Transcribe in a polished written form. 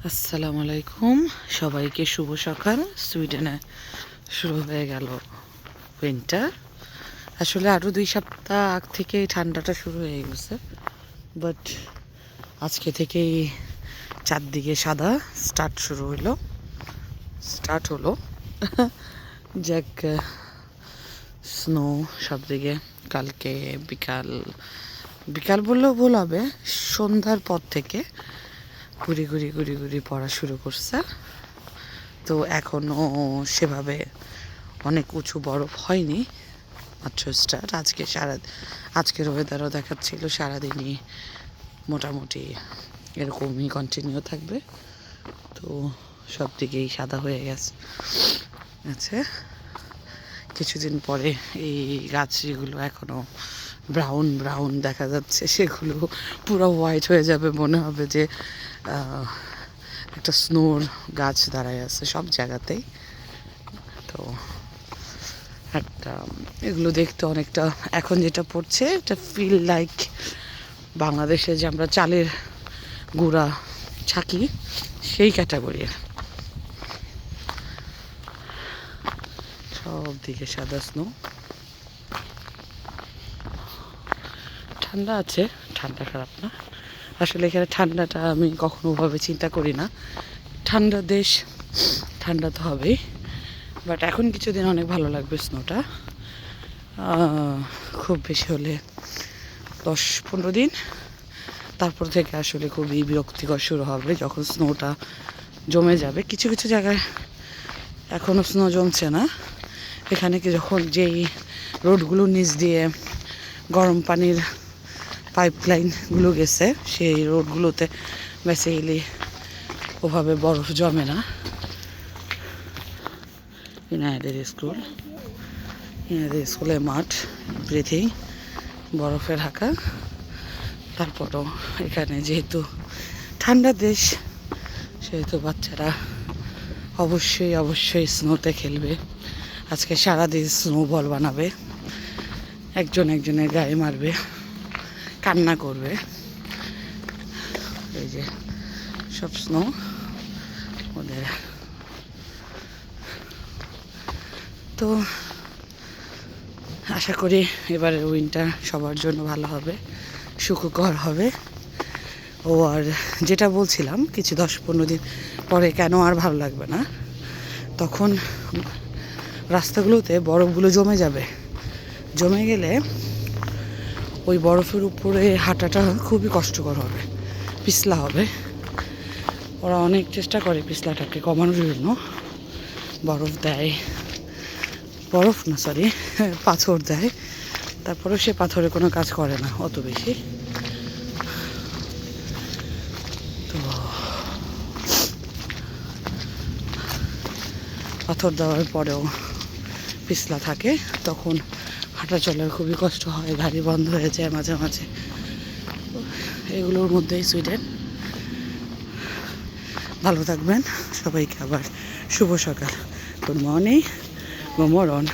আসসালামু আলাইকুম, সবাইকে শুভ সকাল। সুইডেনে শুরু হয়ে গেল উইন্টার। আসলে আরও 2 সপ্তাহ আগ থেকেই ঠান্ডাটা শুরু হয়ে গেছে, বাট আজকে থেকেই চারদিকে সাদা স্টার্ট হলো যাক, স্নো সব দিকে। কালকে বিকাল বিকাল বললেও ভুল হবে, সন্ধ্যার পর থেকে ঘুরি ঘুরি ঘুরি ঘুরি পড়া শুরু করছে। তো এখনও সেভাবে অনেক উঁচু বরফ হয়নি, মাত্র স্টার্ট। আজকের ওয়েদারও দেখাচ্ছিল সারাদিনই মোটামুটি এরকমই কন্টিনিউ থাকবে। তো সব দিকেই সাদা হয়ে গেছে। আচ্ছা, কিছুদিন পরে এই গাছ যেগুলো এখনও ব্রাউন ব্রাউন দেখা যাচ্ছে, সেগুলো পুরো হোয়াইট হয়ে যাবে। মনে হবে যে একটা স্নোর গাছ দাঁড়ায় আছে সব জায়গাতেই। তো একটা এগুলো দেখতে অনেকটা, এখন যেটা পড়ছে এটা ফিল লাইক বাংলাদেশে যে আমরা চালের গুঁড়া ছাকি সেই ক্যাটাগরির। সব দিকে সাদা স্নো। ঠান্ডা আছে, ঠান্ডা খারাপ না। আসলে এখানে ঠান্ডাটা আমি কখনো ভাবে চিন্তা করি না। ঠান্ডা দেশ, ঠান্ডা তো হবেই, বাট এখন কিছুদিন অনেক ভালো লাগবে স্নোটা। খুব বেশি হলে 10-15 দিন, তারপর থেকে আসলে খুবই বিরক্তিকর শুরু হবে যখন স্নোটা জমে যাবে। কিছু কিছু জায়গায় এখনও স্নো জমছে না। এখানে কি যখন যেই রোডগুলো নিচ দিয়ে গরম পানির পাইপলাইনগুলো গেছে, সেই রোডগুলোতে বেসিক্যালি ওভাবে বরফ জমে না। ইনায়াদের স্কুলের মাঠ ব্রিথিং বরফে ঢাকা। তারপরও এখানে যেহেতু ঠান্ডা দেশ, সেহেতু বাচ্চারা অবশ্যই স্নোতে খেলবে। আজকে সারাদিন স্নো বল বানাবে, একজনের গায়ে মারবে, কান্না করবে। এই যে সব স্নো ওদের। তো আশা করি এবারের উইন্টার সবার জন্য ভালো হবে, সুখকর হবে। ও আর যেটা বলছিলাম, কিছু 10-15 দিন পরে কেন আর ভালো লাগবে না, তখন রাস্তাগুলোতে বরফগুলো জমে যাবে। জমে গেলে ওই বরফের উপরে হাঁটাটা খুবই কষ্টকর হবে, পিছলা হবে। ওরা অনেক চেষ্টা করে পিছলাটাকে কমানোর জন্য, পাথর দেয়। তারপরেও সে পাথরে কোনো কাজ করে না অত বেশি। তো পাথর দেওয়ার পরেও পিছলা থাকে, তখন হাঁটা চলার খুবই কষ্ট হয়, গাড়ি বন্ধ হয়ে যায় মাঝে মাঝে। এগুলোর মধ্যেই সুইডেন। ভালো থাকবেন, সবাইকে আবার শুভ সকাল। Good morning, good morning.